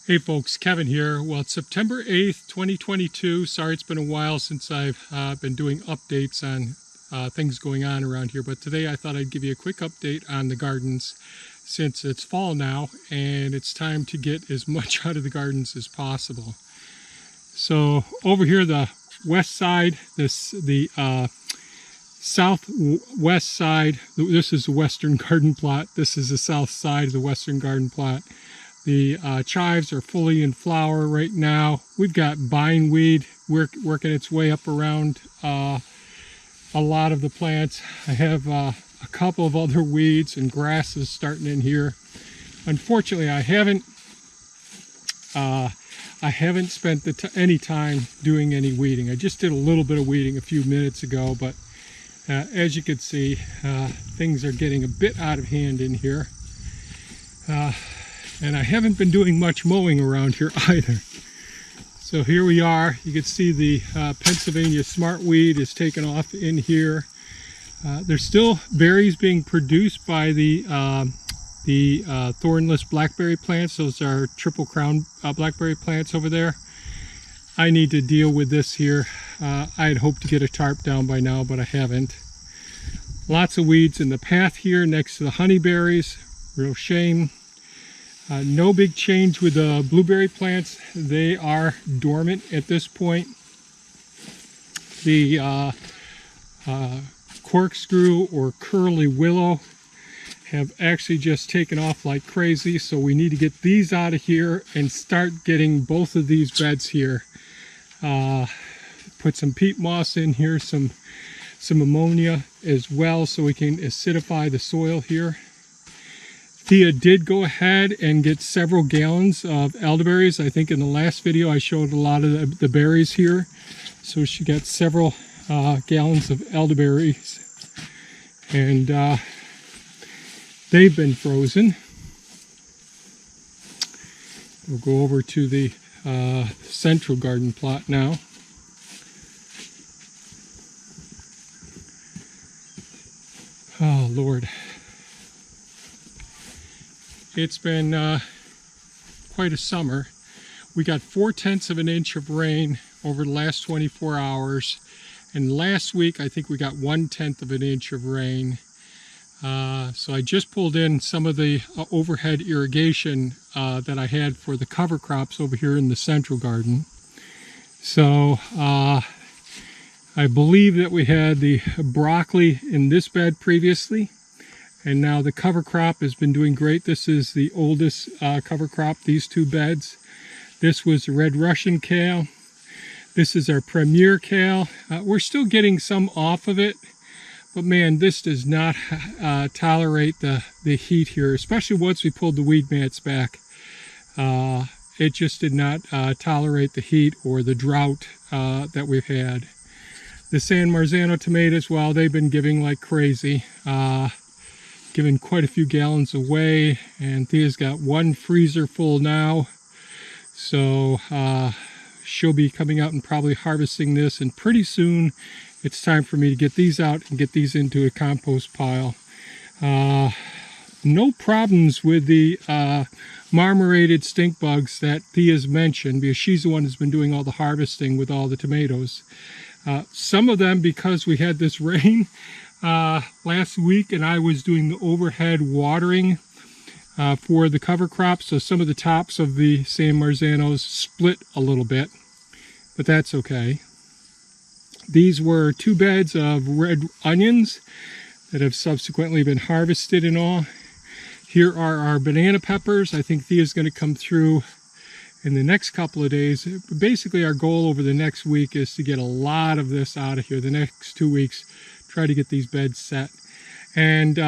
Hey folks, Kevin here. Well, it's September 8th, 2022. Sorry it's been a while since I've been doing updates on things going on around here, but today I thought I'd give you a quick update on the gardens since it's fall now and it's time to get as much out of the gardens as possible. So over here, the west side, the southwest side, this is the western garden plot. This is the south side of the western garden plot. The chives are fully in flower right now. We've got bindweed working its way up around a lot of the plants. I have a couple of other weeds and grasses starting in here. Unfortunately, I haven't spent any time doing any weeding. I just did a little bit of weeding a few minutes ago, but as you can see, things are getting a bit out of hand in here. And I haven't been doing much mowing around here either. So here we are. You can see the Pennsylvania smartweed is taken off in here. There's still berries being produced by the thornless blackberry plants. Those are triple crown blackberry plants over there. I need to deal with this here. I had hoped to get a tarp down by now, but I haven't. Lots of weeds in the path here next to the honeyberries. Real shame. No big change with the blueberry plants. They are dormant at this point. The corkscrew or curly willow have actually just taken off like crazy, so we need to get these out of here and start getting both of these beds here. Put some peat moss in here, some ammonia as well, so we can acidify the soil here. Thea did go ahead and get several gallons of elderberries. I think in the last video I showed a lot of the berries here. So she got several gallons of elderberries. And they've been frozen. We'll go over to the central garden plot now. Oh, Lord. It's been quite a summer. We got 4/10 of an inch of rain over the last 24 hours. And last week, I think we got 1/10 of an inch of rain. So I just pulled in some of the overhead irrigation that I had for the cover crops over here in the central garden. So I believe that we had the broccoli in this bed previously. And now the cover crop has been doing great. This is the oldest cover crop, these two beds. This was the red Russian kale. This is our premier kale. We're still getting some off of it, but man, this does not tolerate the heat here, especially once we pulled the weed mats back. It just did not tolerate the heat or the drought that we've had. The San Marzano tomatoes, well, they've been giving like crazy. Giving quite a few gallons away, and Thea's got one freezer full now, so she'll be coming out and probably harvesting this, and pretty soon it's time for me to get these out and get these into a compost pile. No problems with the marmorated stink bugs that Thea's mentioned, because she's the one who's been doing all the harvesting with all the tomatoes. Some of them, because we had this rain last week and I was doing the overhead watering for the cover crop, so some of the tops of the San Marzanos split a little bit, but that's okay. These were 2 beds of red onions that have subsequently been harvested and all. Here are our banana peppers. I think Thea's going to come through in the next couple of days. Basically our goal over the next week is to get a lot of this out of here. The next 2 weeks, try to get these beds set. And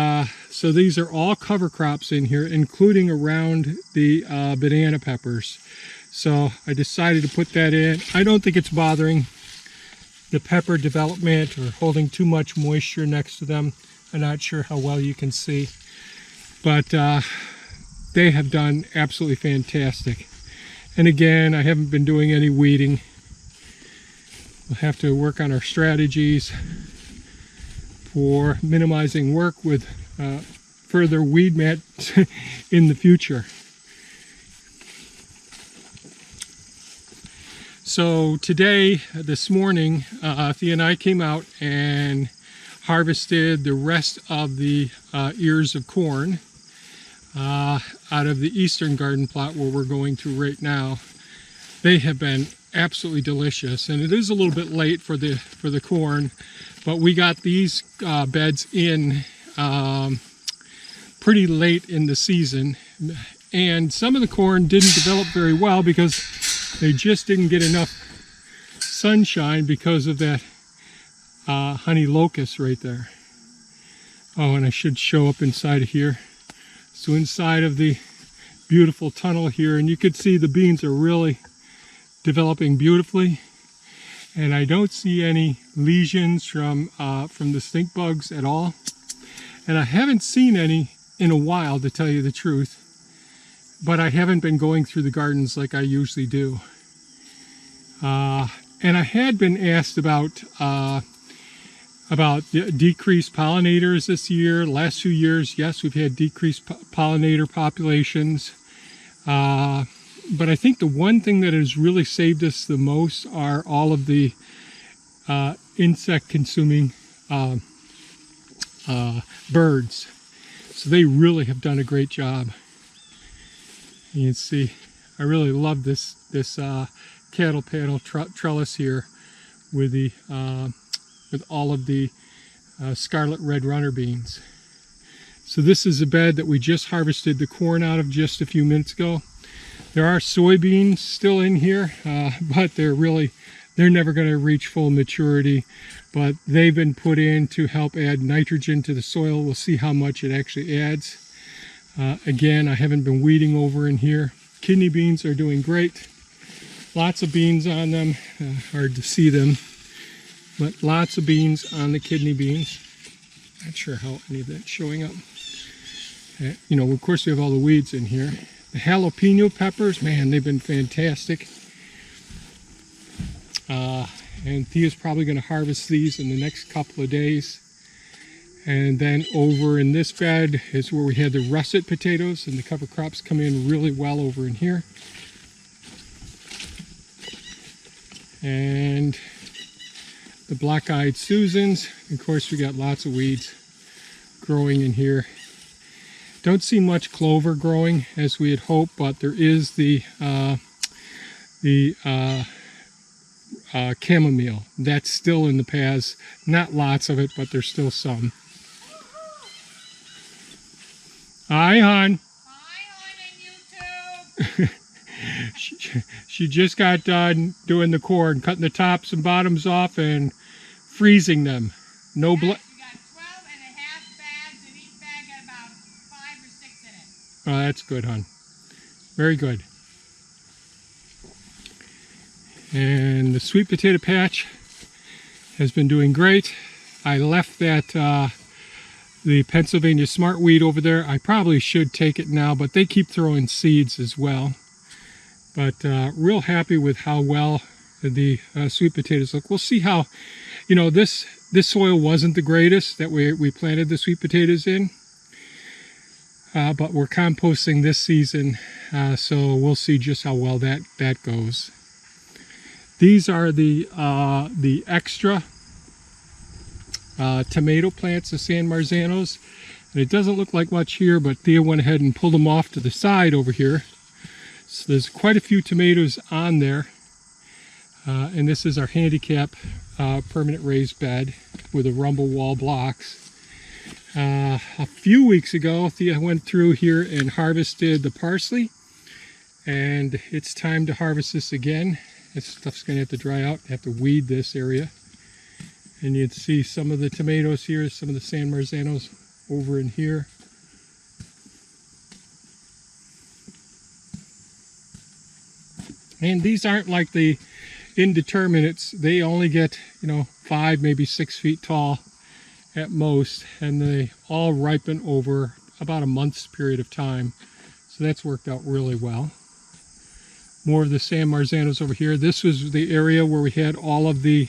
so these are all cover crops in here, including around the banana peppers. So I decided to put that in. I don't think it's bothering the pepper development or holding too much moisture next to them. I'm not sure how well you can see, but they have done absolutely fantastic. And again, I haven't been doing any weeding. We'll have to work on our strategies for minimizing work with further weed mat in the future. So today, this morning, Thea and I came out and harvested the rest of the ears of corn out of the eastern garden plot where we're going to right now. They have been absolutely delicious, and it is a little bit late for the corn, but we got these beds in pretty late in the season, and some of the corn didn't develop very well because they just didn't get enough sunshine because of that honey locust right there. Oh, and I should show up inside of here. So inside of the beautiful tunnel here, and you could see the beans are really developing beautifully, and I don't see any lesions from the stink bugs at all, and I haven't seen any in a while, to tell you the truth. But I haven't been going through the gardens like I usually do. And I had been asked about the decreased pollinators this year. Last few years, yes, we've had decreased pollinator populations. But I think the one thing that has really saved us the most are all of the insect-consuming birds. So they really have done a great job. You can see, I really love this cattle panel trellis here with the with all of the scarlet red runner beans. So this is a bed that we just harvested the corn out of just a few minutes ago. There are soybeans still in here, but they're never going to reach full maturity. But they've been put in to help add nitrogen to the soil. We'll see how much it actually adds. Again, I haven't been weeding over in here. Kidney beans are doing great. Lots of beans on them. Hard to see them, but lots of beans on the kidney beans. Not sure how any of that's showing up. You know, of course we have all the weeds in here. The jalapeno peppers, man, they've been fantastic. And Thea's probably going to harvest these in the next couple of days. And then over in this bed is where we had the russet potatoes, and the cover crops come in really well over in here. And the black-eyed Susans. Of course, we got lots of weeds growing in here. Don't see much clover growing as we had hoped, but there is the chamomile. That's still in the paths. Not lots of it, but there's still some. Hi, hon. Hi, hon, and you too. She just got done doing the corn, cutting the tops and bottoms off and freezing them. No blood. We got 12 and a half bags, and each bag got about 5 or 6 in it. Oh, that's good, hon. Very good. And the sweet potato patch has been doing great. I left that the Pennsylvania Smartweed over there. I probably should take it now, but they keep throwing seeds as well. But real happy with how well the sweet potatoes look. We'll see how, you know, this soil wasn't the greatest that we planted the sweet potatoes in. But we're composting this season, so we'll see just how well that goes. These are the extra tomato plants of San Marzanos, and it doesn't look like much here, but Thea went ahead and pulled them off to the side over here. So there's quite a few tomatoes on there, and this is our handicap permanent raised bed with the rumble wall blocks. A few weeks ago, Thea went through here and harvested the parsley, and it's time to harvest this again. This stuff's going to have to dry out. I have to weed this area. And you'd see some of the tomatoes here, some of the San Marzanos over in here. And these aren't like the indeterminates. They only get, 5, maybe 6 feet tall at most. And they all ripen over about a month's period of time. So that's worked out really well. More of the San Marzanos over here. This was the area where we had all of the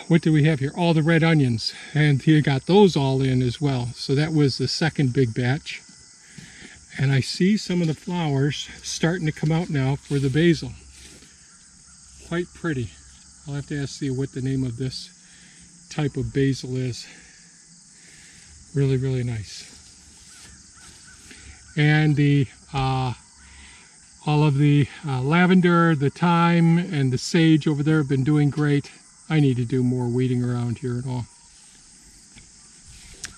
what do we have here? All the red onions, and he got those all in as well. So that was the second big batch. And I see some of the flowers starting to come out now for the basil. quite pretty. I'll have to ask you what the name of this type of basil is. Really, really nice. And the all of the lavender, the thyme, and the sage over there have been doing great. I need to do more weeding around here and all.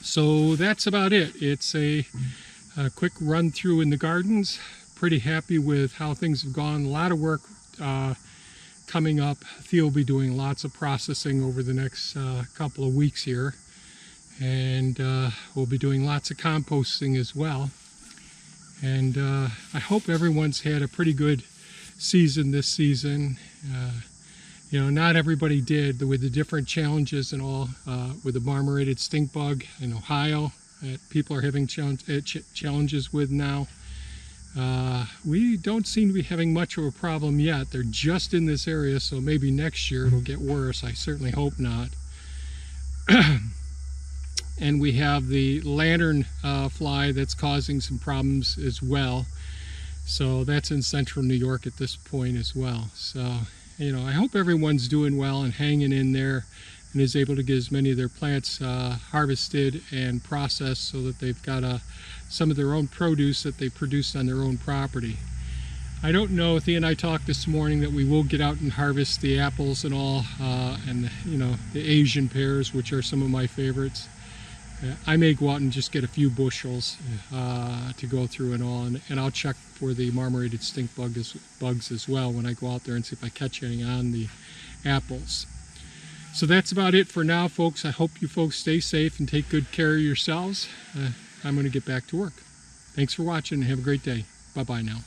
So that's about it. It's a quick run through in the gardens. Pretty happy with how things have gone. A lot of work coming up. Theo will be doing lots of processing over the next couple of weeks here. And we'll be doing lots of composting as well. And I hope everyone's had a pretty good season this season. You know, not everybody did, with the different challenges and all, with the marmorated stink bug in Ohio that people are having challenges with now. We don't seem to be having much of a problem yet. They're just in this area, so maybe next year it'll get worse. I certainly hope not. And we have the lantern fly that's causing some problems as well. So that's in central New York at this point as well. So, you know, I hope everyone's doing well and hanging in there and is able to get as many of their plants harvested and processed so that they've got some of their own produce that they produce on their own property. I don't know, Thea and I talked this morning that we will get out and harvest the apples and all, and you know, the Asian pears, which are some of my favorites. I may go out and just get a few bushels to go through and all, and I'll check for the marmorated stink bugs as well when I go out there and see if I catch any on the apples. So that's about it for now, folks. I hope you folks stay safe and take good care of yourselves. I'm going to get back to work. Thanks for watching and have a great day. Bye-bye now.